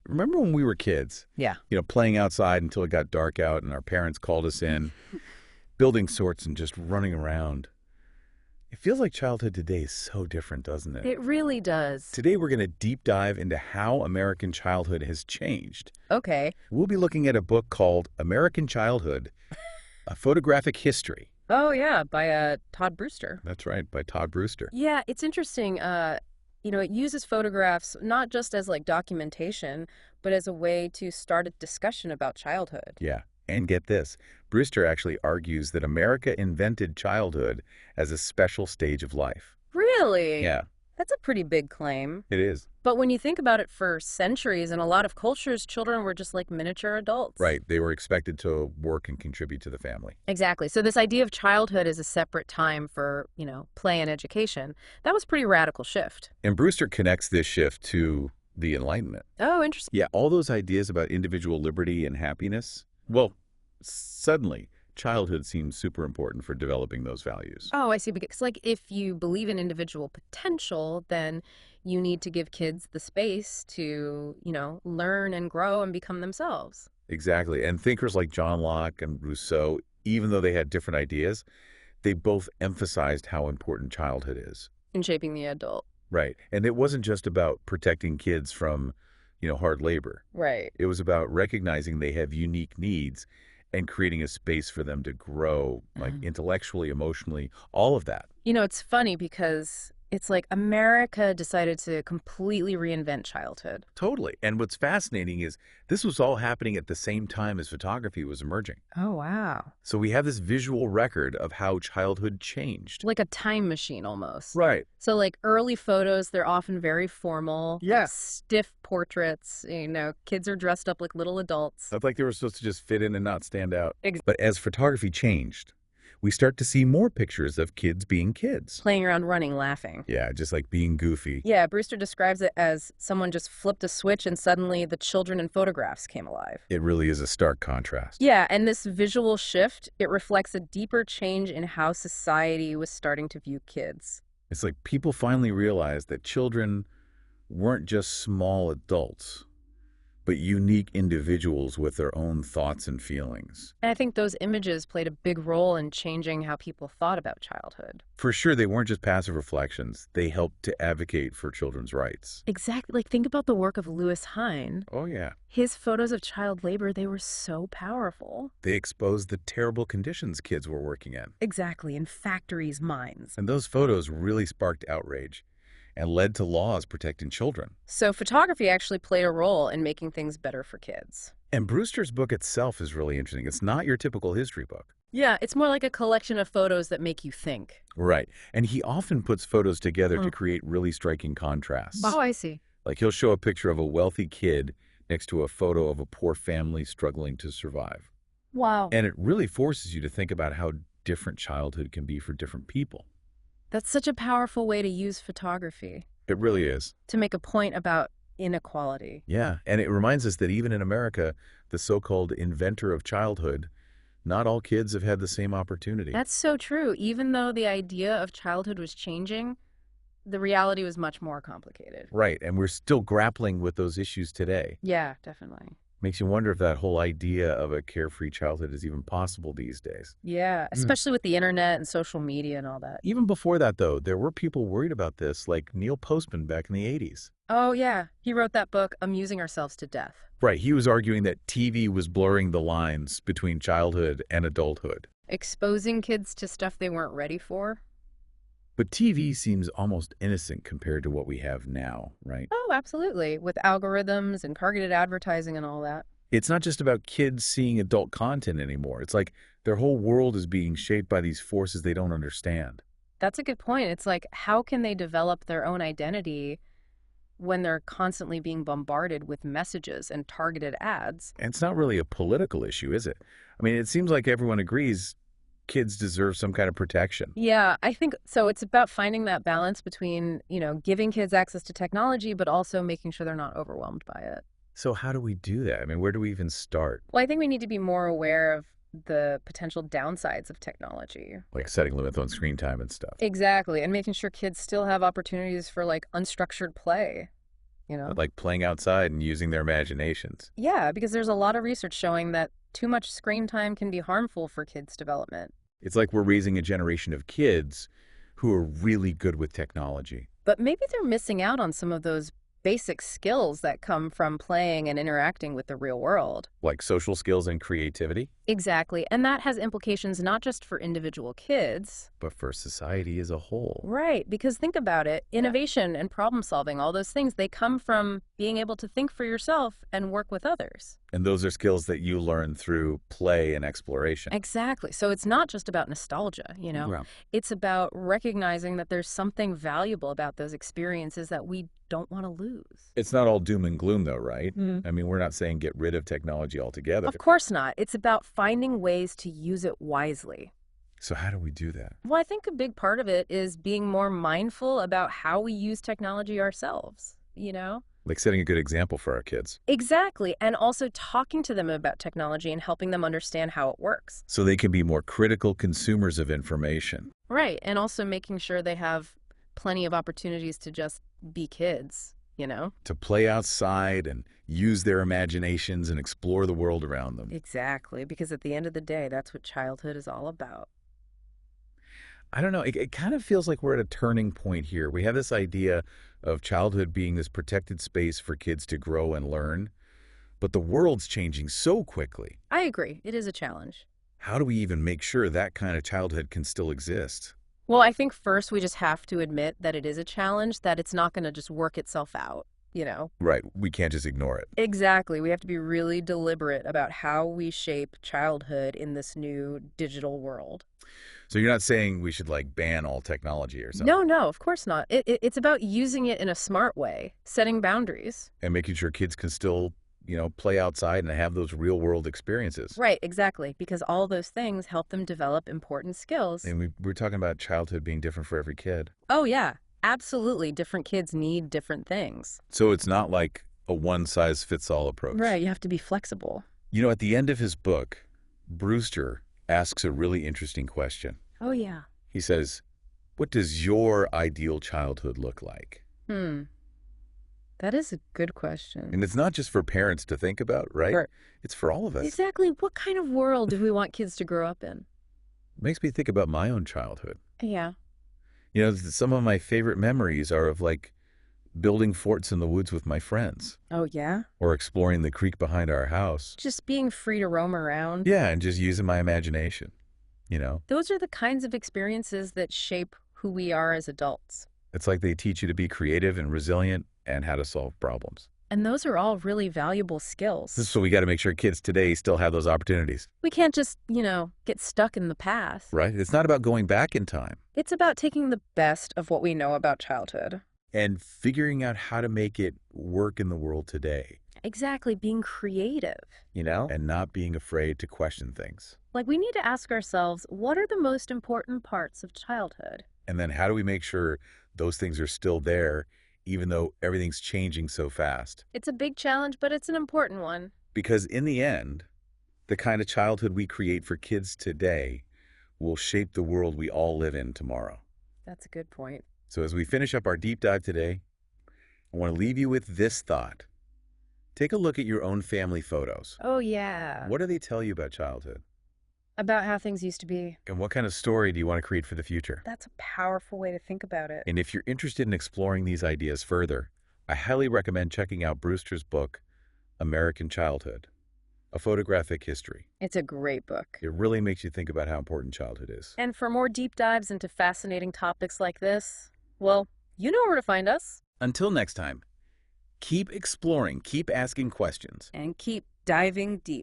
Remember when we were kids, Yeah. playing outside until it got dark out and our parents called us in, building sorts and just running around? It feels like childhood today is so different, doesn't it? It really does. Today, we're going to deep dive into how American childhood has changed. Okay. We'll be looking at a book called American Childhood, A Photographic History. Oh, yeah, by Todd Brewster. That's right, by Todd Brewster. Yeah, it's interesting. It uses photographs not just as like documentation, but as a way to start a discussion about childhood. Yeah, and get this. Brewster actually argues that America invented childhood as a special stage of life. Really? Yeah, That's a pretty big claim. it is. But when you think about it, for centuries, in a lot of cultures, children were just like miniature adults. Right, they were expected to work and contribute to the family. Exactly. So this idea of childhood as a separate time for, play and education, that was a pretty radical shift. And Brewster connects this shift to the Enlightenment. Oh, interesting. Yeah, all those ideas about individual liberty and happiness, well, suddenly childhood seems super important for developing those values. Oh, I see. Because, like, if you believe in individual potential, then you need to give kids the space to, learn and grow and become themselves. Exactly. And thinkers like John Locke and Rousseau, even though they had different ideas, they both emphasized how important childhood is. In shaping the adult. Right. And it wasn't just about protecting kids from, hard labor. Right. It was about recognizing they have unique needs and creating a space for them to grow, like intellectually, emotionally, all of that. It's funny because it's like America decided to completely reinvent childhood. Totally. And what's fascinating is this was all happening at the same time as photography was emerging. Oh, wow. So we have this visual record of how childhood changed. Like a time machine almost. Right. So like early photos, they're often very formal. Yeah. Stiff portraits, kids are dressed up like little adults. It's like they were supposed to just fit in and not stand out. Ex- But as photography changed, we start to see more pictures of kids being kids. Playing around, running, laughing. Yeah, just like being goofy. Yeah, Brewster describes it as someone just flipped a switch and suddenly the children in photographs came alive. It really is a stark contrast. Yeah, and this visual shift, it reflects a deeper change in how society was starting to view kids. It's like people finally realized that children weren't just small adults, but unique individuals with their own thoughts and feelings. And I think those images played a big role in changing how people thought about childhood. For sure, they weren't just passive reflections. They helped to advocate for children's rights. Exactly. Like, think about the work of Louis Hine. Oh, yeah. His photos of child labor, they were so powerful. They exposed the terrible conditions kids were working in. Exactly, in factories, mines. And those photos really sparked outrage and led to laws protecting children. So photography actually played a role in making things better for kids. And Brewster's book itself is really interesting. It's not your typical history book. Yeah, it's more like a collection of photos that make you think. Right. And he often puts photos together to create really striking contrasts. Oh, I see. Like he'll show a picture of a wealthy kid next to a photo of a poor family struggling to survive. Wow. And it really forces you to think about how different childhood can be for different people. That's such a powerful way to use photography, It really is. to make a point about inequality. Yeah. And it reminds us that even in America, the so-called inventor of childhood, not all kids have had the same opportunity. That's so true. Even though the idea of childhood was changing, the reality was much more complicated. Right. And we're still grappling with those issues today. Yeah, definitely. Makes you wonder if that whole idea of a carefree childhood is even possible these days. Yeah, especially with the internet and social media and all that. Even before that, though, there were people worried about this, like Neil Postman back in the 80s. Oh, yeah. He wrote that book, Amusing Ourselves to Death. Right. He was arguing that TV was blurring the lines between childhood and adulthood. Exposing kids to stuff they weren't ready for. But TV seems almost innocent compared to what we have now, right? Oh, absolutely. With algorithms and targeted advertising and all that. It's not just about kids seeing adult content anymore. It's like their whole world is being shaped by these forces they don't understand. That's a good point. It's like, how can they develop their own identity when they're constantly being bombarded with messages and targeted ads? And it's not really a political issue, is it? I mean, it seems like everyone agrees kids deserve some kind of protection. Yeah, I think so. It's about finding that balance between, giving kids access to technology, but also making sure they're not overwhelmed by it. So how do we do that? I mean, where do we even start? Well, I think we need to be more aware of the potential downsides of technology. Like setting limits on screen time and stuff. Exactly. And making sure kids still have opportunities for like unstructured play, you know? Like playing outside and using their imaginations. Yeah, because there's a lot of research showing that too much screen time can be harmful for kids' development. It's like we're raising a generation of kids who are really good with technology. But maybe they're missing out on some of those basic skills that come from playing and interacting with the real world. Like social skills and creativity, Exactly. And that has implications not just for individual kids. but for society as a whole. Right. Because think about it, innovation and problem solving, all those things, they come from being able to think for yourself and work with others. And those are skills that you learn through play and exploration. Exactly. So it's not just about nostalgia, Yeah. It's about recognizing that there's something valuable about those experiences that we don't want to lose. It's not all doom and gloom, though, right? Mhm. I mean, we're not saying get rid of technology altogether. Of course not. It's about finding ways to use it wisely. So how do we do that? Well, I think a big part of it is being more mindful about how we use technology ourselves. Like setting a good example for our kids Exactly. And also talking to them about technology and helping them understand how it works. so they can be more critical consumers of information. Right. And also making sure they have plenty of opportunities to just be kids. To play outside and use their imaginations and explore the world around them. Exactly. Because at the end of the day, that's what childhood is all about. I don't know. It kind of feels like we're at a turning point here. We have this idea of childhood being this protected space for kids to grow and learn, but the world's changing so quickly. I agree. It is a challenge. How do we even make sure that kind of childhood can still exist? Well, I think first we just have to admit that it is a challenge, that it's not going to just work itself out. Right. We can't just ignore it. Exactly. We have to be really deliberate about how we shape childhood in this new digital world. So you're not saying we should like ban all technology or something? No, of course not. It's about using it in a smart way, setting boundaries. And making sure kids can still, play outside and have those real world experiences. Right, exactly, because all those things help them develop important skills. And we're talking about childhood being different for every kid. Oh, yeah, absolutely. Different kids need different things. So it's not like a one-size-fits-all approach. Right, you have to be flexible. At the end of his book, Brewster asks a really interesting question. Oh, yeah. He says, what does your ideal childhood look like? That is a good question. And it's not just for parents to think about, right? Right. It's for all of us. Exactly. What kind of world do we want kids to grow up in? Makes me think about my own childhood. Yeah. Some of my favorite memories are of like building forts in the woods with my friends Oh, yeah? or exploring the creek behind our house. Just being free to roam around. Yeah, and just using my imagination. Those are the kinds of experiences that shape who we are as adults. It's like they teach you to be creative and resilient and how to solve problems. And those are all really valuable skills. So we got to make sure kids today still have those opportunities. We can't just, get stuck in the past. Right? It's not about going back in time It's about taking the best of what we know about childhood. and figuring out how to make it work in the world today, Exactly, being creative. and not being afraid to question things. Like, we need to ask ourselves, what are the most important parts of childhood? And then how do we make sure those things are still there, even though everything's changing so fast? It's a big challenge, but it's an important one. Because in the end, the kind of childhood we create for kids today will shape the world we all live in tomorrow. That's a good point. So as we finish up our deep dive today, I want to leave you with this thought. Take a look at your own family photos. Oh, yeah. What do they tell you about childhood? About how things used to be. And what kind of story do you want to create for the future? That's a powerful way to think about it. And if you're interested in exploring these ideas further, I highly recommend checking out Brewster's book, American Childhood, A Photographic History. It's a great book. It really makes you think about how important childhood is. And for more deep dives into fascinating topics like this, well, you know where to find us. Until next time, keep exploring, keep asking questions. And keep diving deep.